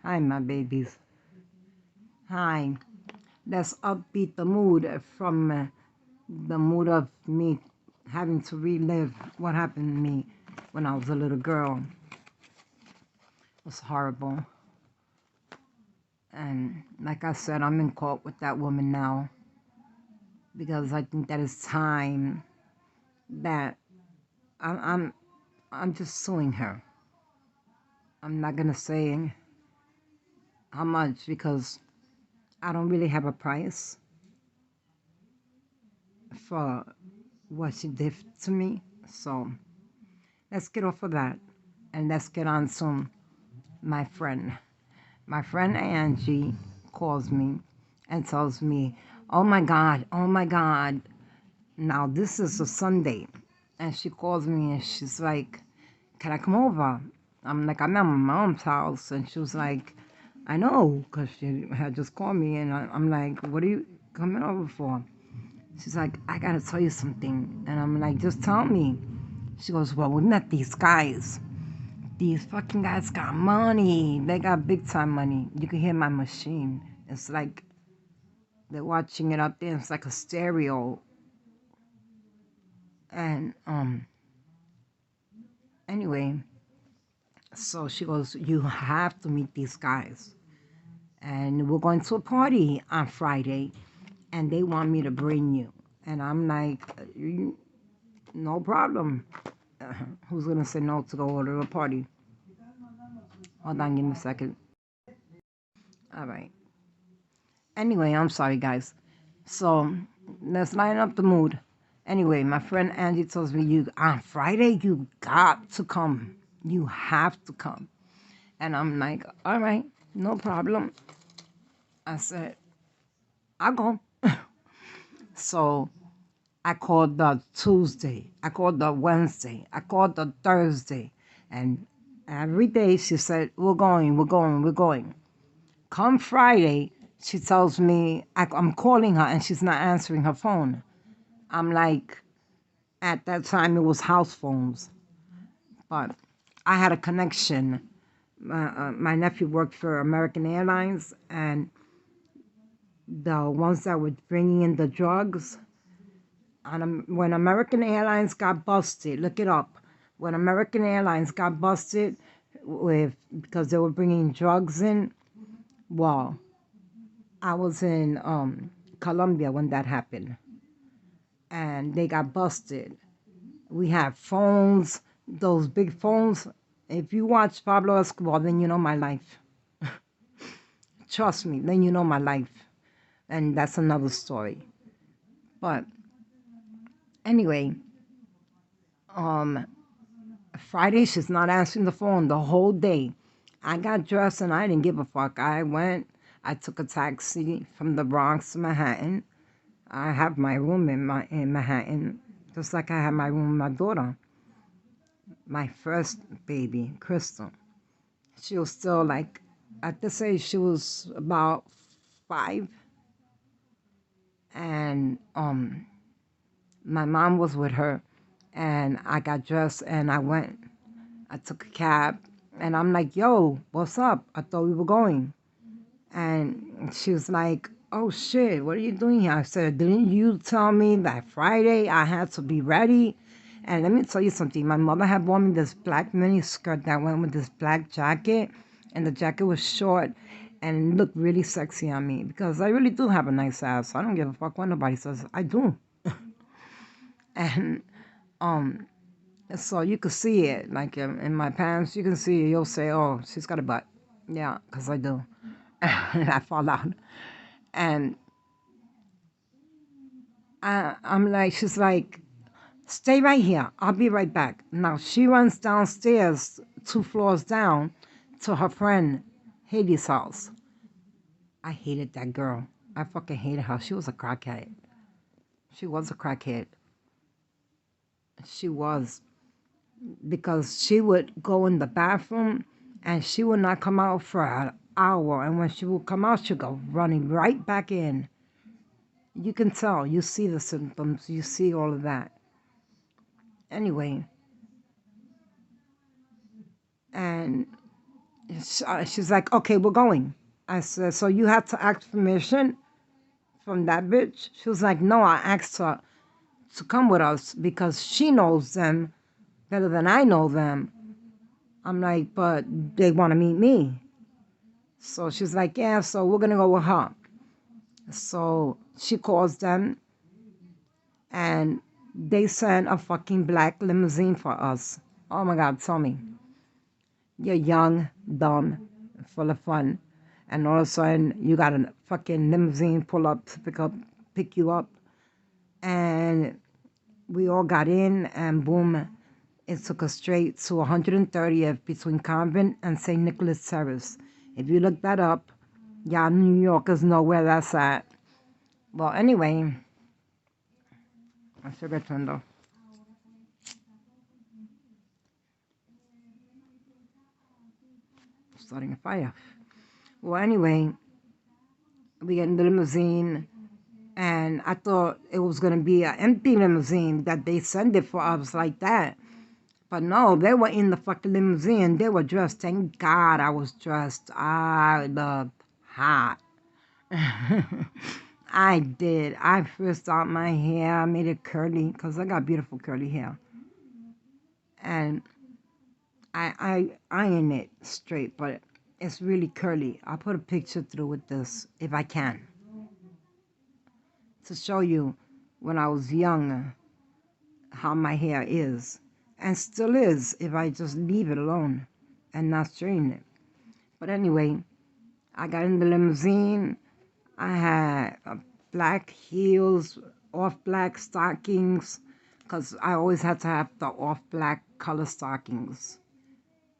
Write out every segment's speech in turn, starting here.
Hi, my babies. Hi. Let's upbeat the mood from the mood of me having to relive what happened to me when I was a little girl. It was horrible. And like I said, I'm in court with that woman now because I think that it's time that I'm I'm I'm just suing her. I'm not gonna say how much because I don't really have a price for what she did to me. So let's get off of that and let's get on to my friend. My friend Angie calls me and tells me, oh my God. Now this is a Sunday. And she calls me and she's like, can I come over? I'm like, I'm at my mom's house. And she was like, I know, because she had just called me. And I'm like, what are you coming over for? She's like, I got to tell you something. And I'm like, just tell me. She goes, well, we met these guys. These fucking guys got money. They got big time money. You can hear my machine. It's like they're watching it up there. It's like a stereo. And anyway, so she goes, you have to meet these guys. And we're going to a party on Friday. And they want me to bring you. And I'm like, no problem. Who's going to say no to go to a party? Hold on, give me a second. All right. Anyway, I'm sorry, guys. So let's line up the mood. Anyway, my friend Angie tells me, you on Friday you got to come. You have to come. And I'm like, all right, no problem. I said, I'll go. So I called the Tuesday. I called the Wednesday. I called the Thursday. And every day she said, we're going, we're going, we're going. Come Friday, she tells me, I'm calling her and she's not answering her phone. I'm like, at that time it was house phones, but I had a connection. My nephew worked for American Airlines, and the ones that were bringing in the drugs. And when American Airlines got busted, look it up. When American Airlines got busted with because they were bringing drugs in, well, I was in Colombia when that happened, and they got busted. We have phones, those big phones. If you watch Pablo Escobar, then you know my life. Trust me, then you know my life. And that's another story. But anyway, um, Friday, she's not answering the phone the whole day. I got dressed and I didn't give a fuck. I took a taxi from the Bronx to Manhattan. I have my room in Manhattan, just like I have my room with my daughter, my first baby, Crystal. She was still like, at this age, she was about 5. And my mom was with her. And I got dressed and I went. I took a cab. And I'm like, yo, what's up? I thought we were going. And she was like, oh shit, what are you doing here? I said, didn't you tell me that Friday I had to be ready? And let me tell you something. My mother had bought me this black mini skirt that went with this black jacket. And the jacket was short and it looked really sexy on me because I really do have a nice ass. I don't give a fuck what nobody says. I do. And um, so you could see it. Like in my pants, you can see it. You'll say, oh, she's got a butt. Yeah, because I do. And I fall out. And I'm like, she's like, stay right here. I'll be right back. Now she runs downstairs, 2 floors down, to her friend Haley's house. I hated that girl. I fucking hated her. She was a crackhead. She was a crackhead. She was. Because she would go in the bathroom and she would not come out for an hour. And when she would come out, she'd go running right back in. You can tell. You see the symptoms. You see all of that. Anyway, and She's like, okay, we're going. I said, so you had to ask permission from that bitch? She was like, no, I asked her to come with us because she knows them better than I know them. I'm like, but they want to meet me. So she's like, yeah, so we're going to go with her. So she calls them and they sent a fucking black limousine for us. Oh my God, tell me. You're young, dumb, full of fun. And all of a sudden you got a fucking limousine pull up to pick you up. And we all got in and boom, it took us straight to 130th between Convent and St. Nicholas Terrace. If you look that up, y'all New Yorkers know where that's at. Well, anyway, I forgot to starting a fire. Well, anyway, we get in the limousine, and I thought it was going to be an empty limousine that they send it for us like that. But no, they were in the fucking limousine. They were dressed. Thank God I was dressed. I looked hot. I did. I frisked out my hair. I made it curly because I got beautiful curly hair. And I iron it straight, but it's really curly. I'll put a picture through with this if I can to show you when I was young how my hair is and still is if I just leave it alone and not straighten it. But anyway, I got in the limousine. I had black heels, off black stockings, because I always had to have the off black color stockings.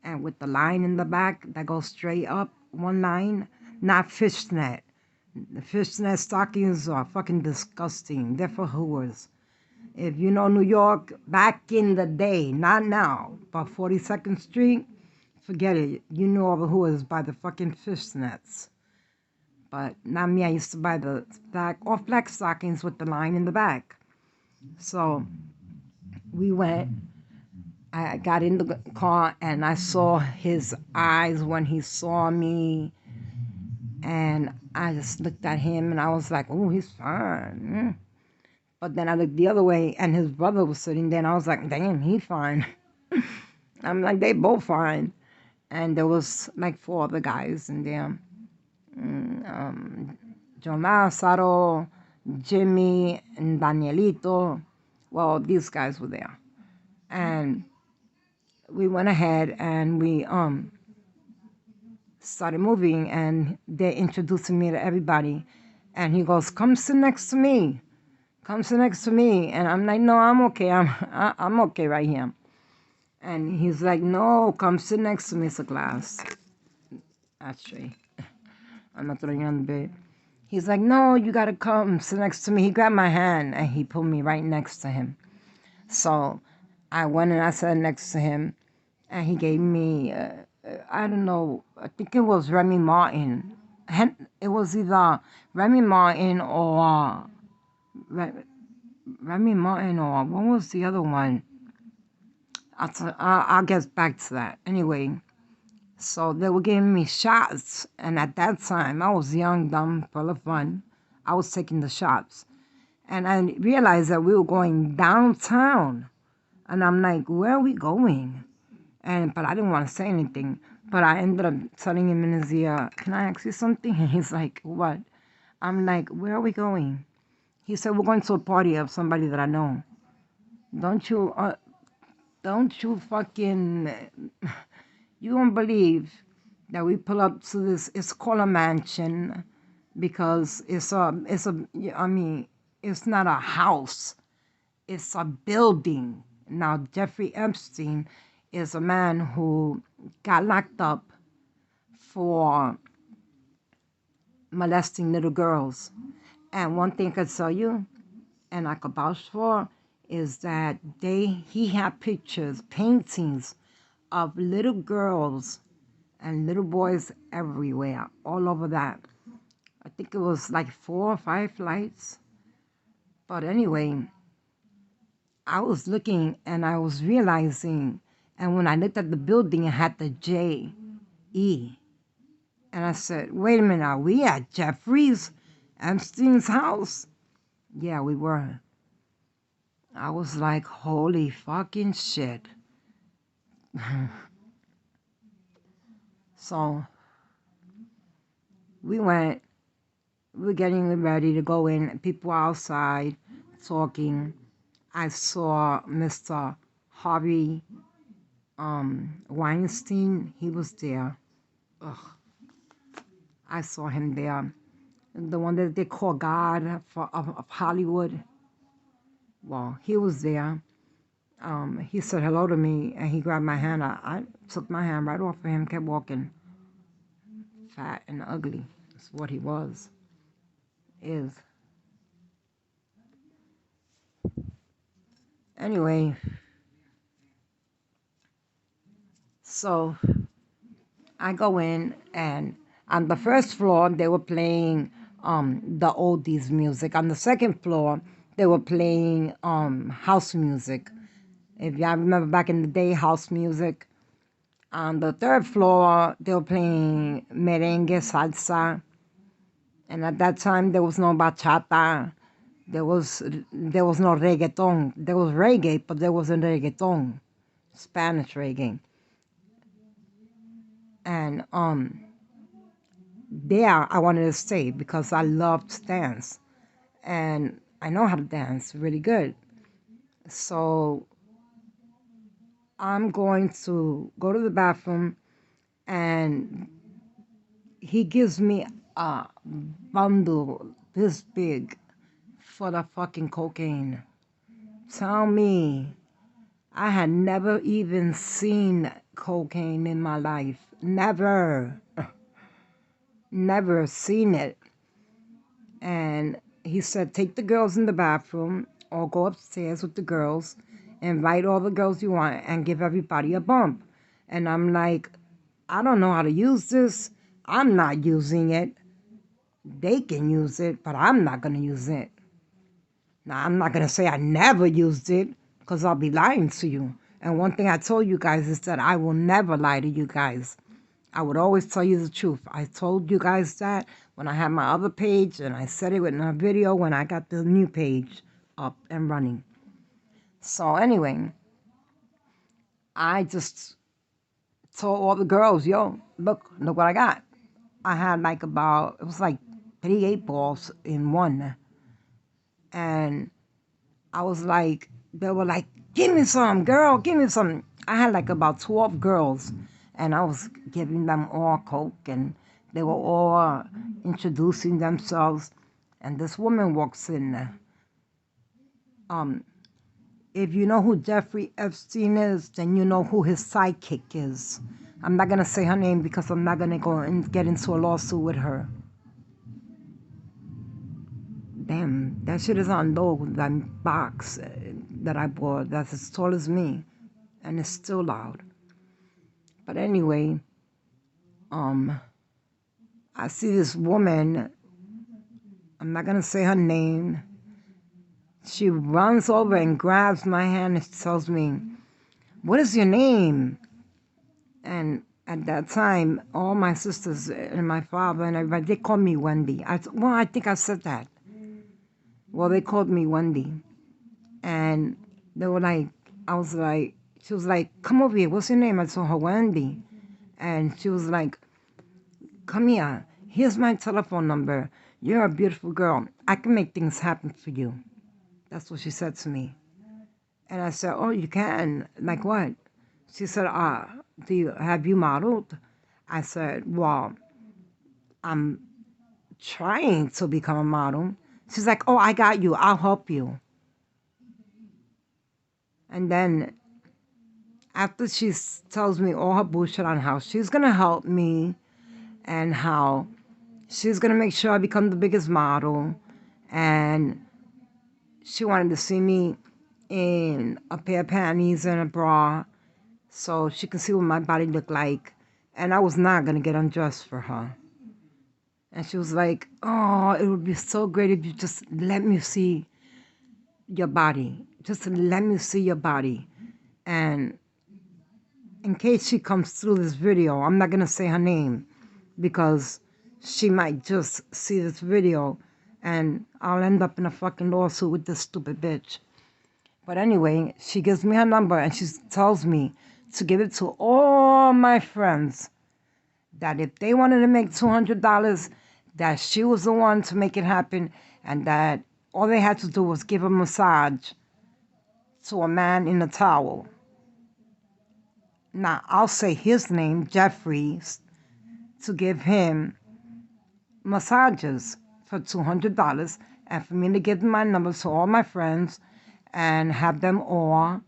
And with the line in the back that goes straight up, one line, not fishnet. The fishnet stockings are fucking disgusting. They're for whores. If you know New York, back in the day, not now, but 42nd Street, forget it. You know all the whores by the fucking fishnets. But not me. I used to buy the off black stockings with the line in the back. So we went. I got in the car and I saw his eyes when he saw me. And I just looked at him and I was like, oh, he's fine. But then I looked the other way and his brother was sitting there and I was like, damn, he's fine. I'm like, they both fine. And there was like four other guys in there. John Lazaro, Jimmy, and Danielito. Well, these guys were there. And we went ahead and we started moving and they're introducing me to everybody. And he goes, come sit next to me. Come sit next to me. And I'm like, no, I'm okay. I'm okay right here. And he's like, no, come sit next to me. It's a glass. Actually, I'm not throwing it on the bed. He's like, no, you got to come sit next to me. He grabbed my hand and he put me right next to him. So I went and I sat next to him and he gave me, I don't know, I think it was Remy Martin. It was either Remy Martin or Remy Martin or what was the other one? I'll get back to that. Anyway, so they were giving me shots. And at that time, I was young, dumb, full of fun. I was taking the shots. And I realized that we were going downtown. And I'm like, where are we going? But I didn't want to say anything. But I ended up telling him in his ear, can I ask you something? And he's like, what? I'm like, where are we going? He said, we're going to a party of somebody that I know. Don't you fucking, you won't believe that we pull up to this, it's called a mansion because it's not a house, it's a building. Now, Jeffrey Epstein is a man who got locked up for molesting little girls. And one thing I could tell you, and I could vouch for, is that he had pictures, paintings of little girls and little boys everywhere, all over that. I think it was like 4 or 5 flights. But anyway, I was looking and I was realizing, and when I looked at the building, it had the J E. And I said, wait a minute, are we at Jeffrey's Epstein's house? Yeah, we were. I was like, holy fucking shit. So we went, we were getting ready to go in. People outside talking. I saw Mr. Harvey Weinstein. He was there. Ugh, I saw him there. The one that they call God of Hollywood. Well, he was there. He said hello to me and he grabbed my hand. I took my hand right off of him, kept walking. Fat and ugly. That's what he was. Is. Anyway, so I go in and on the first floor they were playing the oldies music. On the second floor they were playing house music. If y'all remember back in the day, house music. On the third floor they were playing merengue, salsa, and at that time there was no bachata. There was no reggaeton. There was reggae, but there wasn't reggaeton. Spanish reggae. And there I wanted to stay because I loved to dance. And I know how to dance really good. So I'm going to go to the bathroom and he gives me a bundle this big for the fucking cocaine. Tell me, I had never even seen cocaine in my life. Never. Never seen it. And he said, take the girls in the bathroom or go upstairs with the girls, invite all the girls you want, and give everybody a bump. And I'm like, I don't know how to use this. I'm not using it. They can use it, but I'm not going to use it. Now, I'm not going to say I never used it because I'll be lying to you. And one thing I told you guys is that I will never lie to you guys. I would always tell you the truth. I told you guys that when I had my other page, and I said it in a video when I got the new page up and running. So anyway, I just told all the girls, yo, look what I got. I had like it was like 3 8 balls in one. And I was like, they were like, give me some, girl, give me some. I had like about 12 girls, and I was giving them all coke, and they were all introducing themselves. And this woman walks in. If you know who Jeffrey Epstein is, then you know who his sidekick is. I'm not going to say her name because I'm not going to go and get into a lawsuit with her. Damn, that shit is on low, that box that I bought that's as tall as me, and it's still loud. But anyway, I see this woman, I'm not gonna say her name. She runs over and grabs my hand and tells me, what is your name? And at that time, all my sisters and my father and everybody, they called me Wendy. I think I said that. Well, they called me Wendy. And they were like, she was like, come over here. What's your name? I told her, Wendy. And she was like, come here. Here's my telephone number. You're a beautiful girl. I can make things happen for you. That's what she said to me. And I said, oh, you can? Like what? She said, have you modeled? I said, well, I'm trying to become a model. She's like, oh, I got you. I'll help you. And then after she tells me all her bullshit on how she's going to help me and how she's going to make sure I become the biggest model, and she wanted to see me in a pair of panties and a bra so she could see what my body looked like, and I was not going to get undressed for her. And she was like, oh, it would be so great if you just let me see your body. Just let me see your body. And in case she comes through this video, I'm not going to say her name because she might just see this video and I'll end up in a fucking lawsuit with this stupid bitch. But anyway, she gives me her number and she tells me to give it to all my friends that if they wanted to make $200, that she was the one to make it happen and that all they had to do was give a massage to a man in a towel. Now, I'll say his name, Jeffrey, to give him massages for $200 and for me to give my number to all my friends and have them all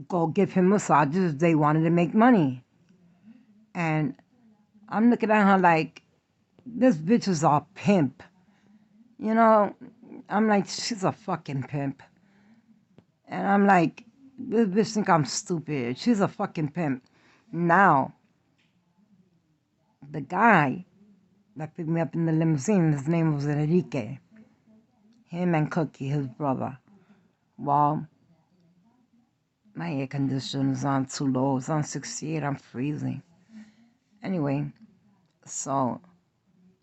go give him massages if they wanted to make money. And I'm looking at her like, this bitch is a pimp. You know, I'm like, she's a fucking pimp. And I'm like, this bitch think I'm stupid. She's a fucking pimp. Now, the guy that picked me up in the limousine, his name was Enrique. Him and Cookie, his brother. Well, my air conditioner is on too low. It's on 68. I'm freezing. Anyway, so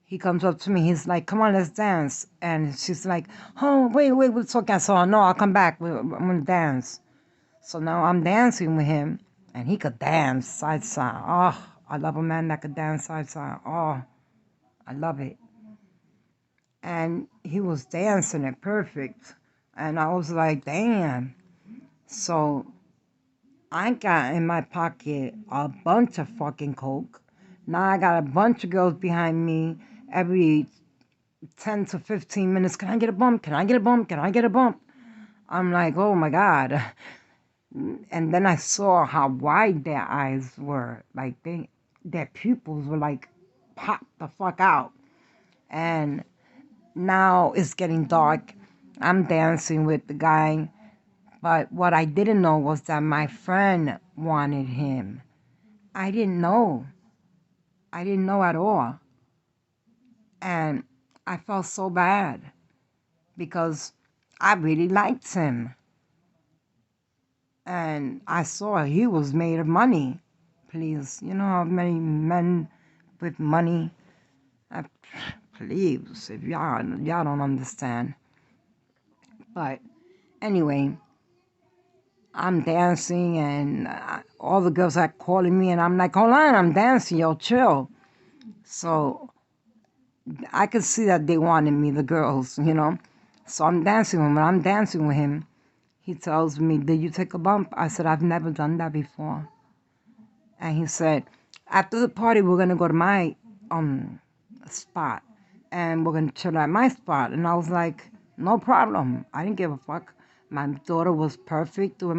he comes up to me. He's like, come on, let's dance. And she's like, oh, wait, we're talking. So, no, I'll come back. I'm going to dance. So now I'm dancing with him. And he could dance side to side. Oh, I love a man that could dance side to side. Oh, I love it. And he was dancing it perfect. And I was like, damn. So I got in my pocket a bunch of fucking coke. Now I got a bunch of girls behind me every 10 to 15 minutes. Can I get a bump? Can I get a bump? Can I get a bump? I'm like, oh my God. And then I saw how wide their eyes were. Like their pupils were like popped the fuck out. And now it's getting dark. I'm dancing with the guy. But what I didn't know was that my friend wanted him. I didn't know. I didn't know at all. And I felt so bad because I really liked him. And I saw he was made of money. Please, you know how many men with money? Please, if y'all don't understand. But anyway, I'm dancing and all the girls are calling me and I'm like, hold on, I'm dancing, yo, chill. So I could see that they wanted me, the girls, you know. So I'm dancing with him. When I'm dancing with him, he tells me, did you take a bump? I said, I've never done that before. And he said, after the party, we're going to go to my spot. And we're going to chill at my spot. And I was like, no problem. I didn't give a fuck. My daughter was perfect doing